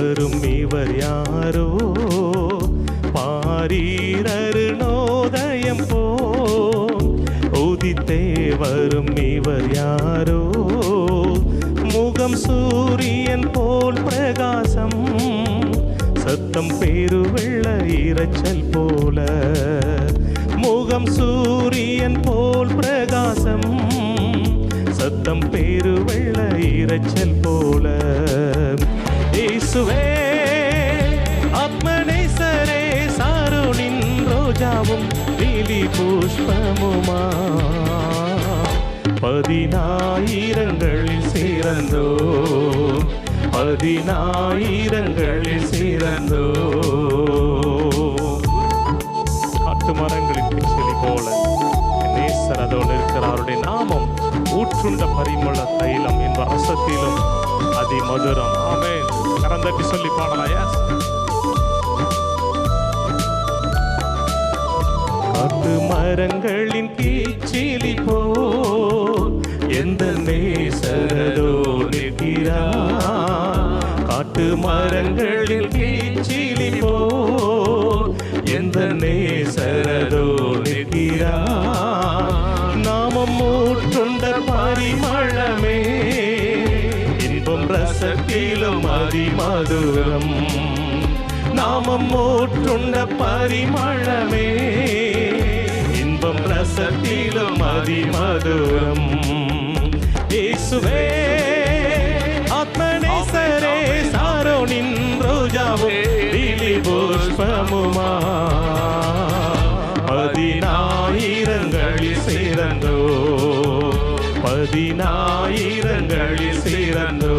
வரும் இவர் யாரோ, பாரீரருணோதயம் போ உதித்தே வரும் இவர் யாரோ, முகம் சூரியன் போல் பிரகாசம், சத்தம் பெருவெள்ள இரைச்சல் போல, முகம் சூரியன் போல் பிரகாசம், சத்தம் பெருவெள்ள இரைச்சல் போல. இயேசுவே ஆத்மநேசரே, சாரோனின் ரோஜாவும் லீலி புஷ்பமுமா, பதினாயிரங்களில் சிறந்தோ, பதினாயிரங்களில் சிறந்தோ. காட்டு மரங்களின் கிச்சிலி போல நேசர் அதோடு இருக்கிறார். அவருடைய நாமம் ஊற்றுண்ட பரிமள தைலம் என்ப ரசத்திலும் அதிமதுரம். ஆமென். கரந்தட்டி சொல்லி பாடலாம். காட்டு மரங்களின் கிச்சிலி போ எந்த நேசரதோ நிற்கிறார், காட்டு மரங்களில் கிச்சிலி போ எந்த நேசரதோ நிற்கிறார், நாமம் ஊற்றுண்ட பரிமளமே இன்பம் ரசத்திலும் அதிமதுரம், நாமம் ஊற்றுண்ட பரிமளமே இன்பம் ரசத்திலும் அதிமதுரம். இயேசுவே ஆத்மநேசரே, சாரோனின் ரோஜாவும் லீலி புஷ்பமுமா, பதினாயிரங்களில் சிறந்தோ, பதினாயிரங்களில் சிறந்தோ.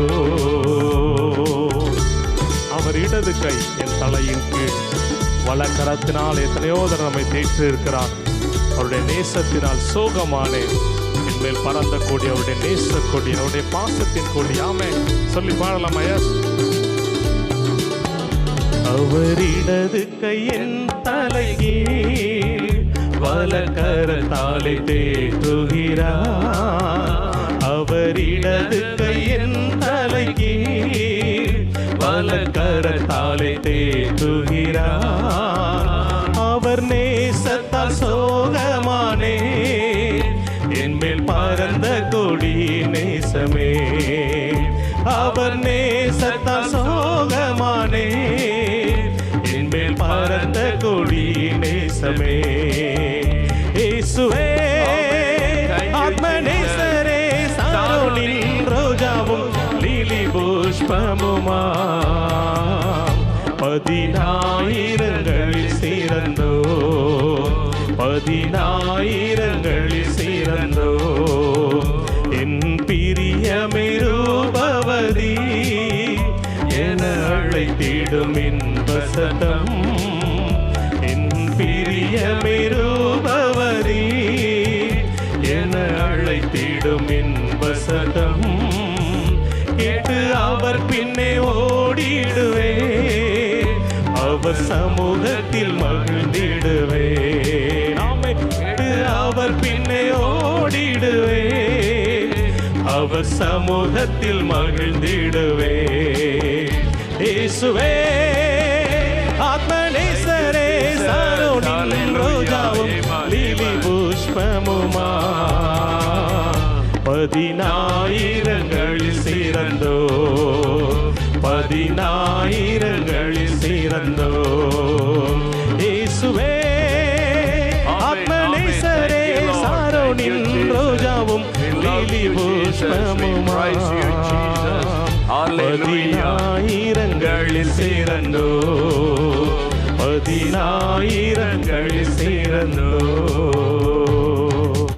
அவர் இடது கை என் தலையின் கீழ், வலக்கரத்தினால் எத்தனையோ தடவை நம்மை தேற்றி இருக்கிறார். அவருடைய நேசத்தினால் சோகமானே, என்மேல் பறந்த கொடி அவருடைய நேச கொடி, அவருடைய பாசத்தின் கொடி. ஆமென். சொல்லி பாடலாமா? எஸ். அவர் இடது கை என் தலைகீழ், வலக்கரத்தாலே தேற்றுகிறார், அவர் இடது கை என் தலைகீழ், வலக்கரத்தாலே தேற்றுகிறார், அவர் நேசத்தால் சோகமானே, என்மேல் பறந்த கொடி நேசமே, அவர் நேசத்தால் சோகமானே, என்மேல் பறந்த கொடி நேசமே. இயேசுவே ஆத்மநேசரே, சாரோனின் ரோஜாவும் லீலி புஷ்பமுமா, பதினாயிரங்களில் சிறந்தோ, பதினாயிரங்களில் சிறந்தோ. என் பிரியமிருபவதி என அழைத்திடும் இன்ப சத்தம், என் பிரியமிருபவதி என அழைத்திடும் இன்ப சத்தம், கேட்டு அவர் பின்னே ஓடிடுவே, அவர் சமூகத்தில் மகிழ்ந்திடுவே. அவர் பின்னே ஓடிடுவே, அவர் சமூகத்தில் மகிழ்ந்திடுவே. இயேசுவே ஆத்மநேசரே, சாரோனின் ரோஜாவும் லீலி புஷ்பமுமா, பதினாயிரங்களில் சிறந்தோ, பதினாயிரங்களில் சிறந்தோ. இயேசுவே ஆத்மநேசரே, சாரோனின் ரோஜாவும் லீலி புஷ்பமுமா, பதினாயிரங்களில் சிறந்தோ, பதினாயிரங்களில் சிறந்தோ.